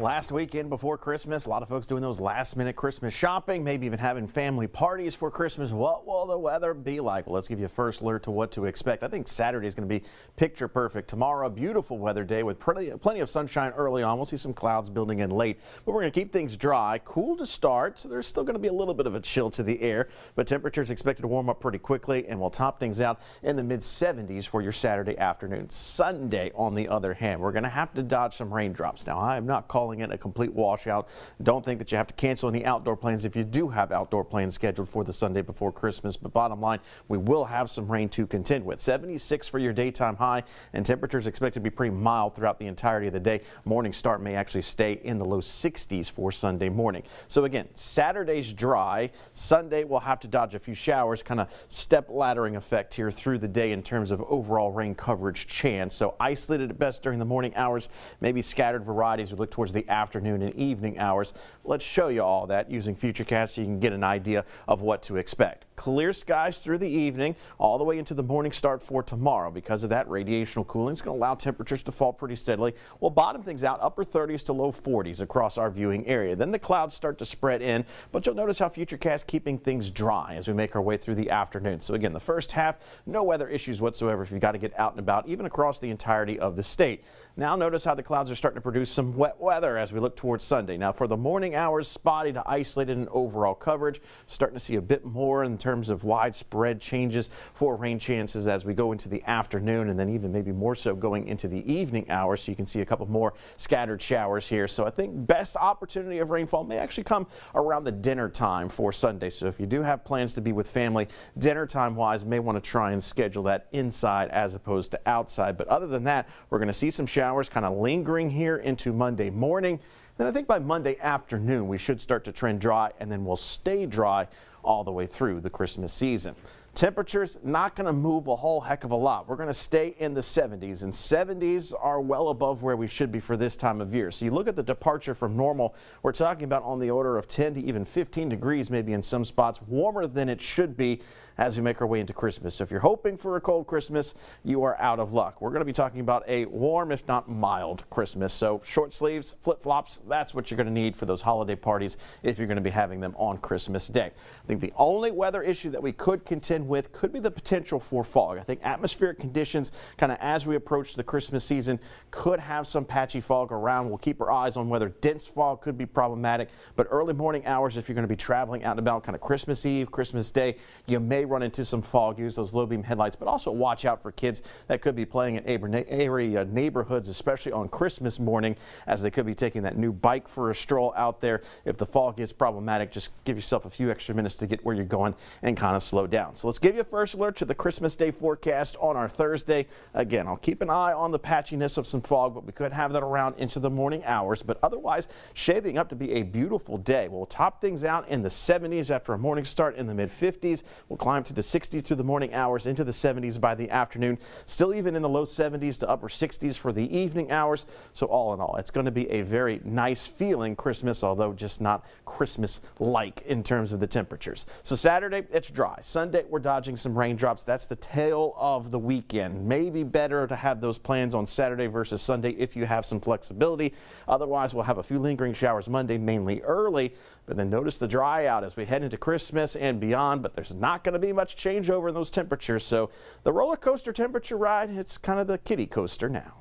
Last weekend before Christmas, a lot of folks doing those last-minute Christmas shopping, maybe even having family parties for Christmas. What will the weather be like? Well, let's give you a first alert to what to expect. I think Saturday is going to be picture perfect. Tomorrow, a beautiful weather day with plenty of sunshine early on. We'll see some clouds building in late, but we're going to keep things dry, cool to start. So there's still going to be a little bit of a chill to the air, but temperatures expected to warm up pretty quickly, and we'll top things out in the mid-70s for your Saturday afternoon. Sunday, on the other hand, we're going to have to dodge some raindrops. Now, I am not calling it a complete washout. Don't think that you have to cancel any outdoor plans if you do have outdoor plans scheduled for the Sunday before Christmas. But bottom line, we will have some rain to contend with. 76 for your daytime high, and temperatures expected to be pretty mild throughout the entirety of the day. Morning start may actually stay in the low 60s for Sunday morning. So again, Saturday's dry. Sunday we'll have to dodge a few showers, kind of step laddering effect here through the day in terms of overall rain coverage chance. So isolated at best during the morning hours, maybe scattered varieties. We look towards the afternoon and evening hours. Let's show you all that using Futurecast so you can get an idea of what to expect. Clear skies through the evening all the way into the morning start for tomorrow. Because of that, radiational cooling is going to allow temperatures to fall pretty steadily. We'll bottom things out upper 30s to low 40s across our viewing area. Then the clouds start to spread in, but you'll notice how Futurecast keeping things dry as we make our way through the afternoon. So again, the first half, no weather issues whatsoever if you've got to get out and about, even across the entirety of the state. Now notice how the clouds are starting to produce some wet weather as we look towards Sunday. Now for the morning hours, spotty to isolated in overall coverage. Starting to see a bit more in terms of widespread changes for rain chances as we go into the afternoon, and then even maybe more so going into the evening hours. So you can see a couple more scattered showers here. So I think best opportunity of rainfall may actually come around the dinner time for Sunday. So if you do have plans to be with family, dinner time wise, may want to try and schedule that inside as opposed to outside. But other than that, we're going to see some showers kind of lingering here into Monday morning. Then I think by Monday afternoon, we should start to trend dry, and then we'll stay dry all the way through the Christmas season. Temperatures not going to move a whole heck of a lot. We're going to stay in the 70s, and 70s are well above where we should be for this time of year. So you look at the departure from normal, we're talking about on the order of 10 to even 15 degrees, maybe in some spots, warmer than it should be as we make our way into Christmas. So if you're hoping for a cold Christmas, you are out of luck. We're going to be talking about a warm, if not mild, Christmas. So short sleeves, flip-flops, that's what you're going to need for those holiday parties if you're going to be having them on Christmas Day. I think the only weather issue that we could contend with could be the potential for fog. I think atmospheric conditions kind of as we approach the Christmas season could have some patchy fog around. We'll keep our eyes on whether dense fog could be problematic, but early morning hours, if you're going to be traveling out and about kind of Christmas Eve, Christmas Day, you may run into some fog. Use those low beam headlights, but also watch out for kids that could be playing in area neighborhoods, especially on Christmas morning, as they could be taking that new bike for a stroll out there. If the fog is problematic, just give yourself a few extra minutes to get where you're going and kind of slow down. So let's give you a first alert to the Christmas Day forecast on our Thursday. Again, I'll keep an eye on the patchiness of some fog, but we could have that around into the morning hours. But otherwise, shaping up to be a beautiful day. We'll top things out in the 70s after a morning start in the mid-50s. We'll climb through the 60s through the morning hours into the 70s by the afternoon. Still even in the low 70s to upper 60s for the evening hours. So all in all, it's going to be a very nice feeling Christmas, although just not Christmas-like in terms of the temperatures. So Saturday, it's dry. Sunday, we're dodging some raindrops. That's the tail of the weekend. Maybe better to have those plans on Saturday versus Sunday if you have some flexibility. Otherwise, we'll have a few lingering showers Monday, mainly early, but then notice the dry out as we head into Christmas and beyond. But there's not going to be much changeover in those temperatures. So the roller coaster temperature ride, it's kind of the kiddie coaster now.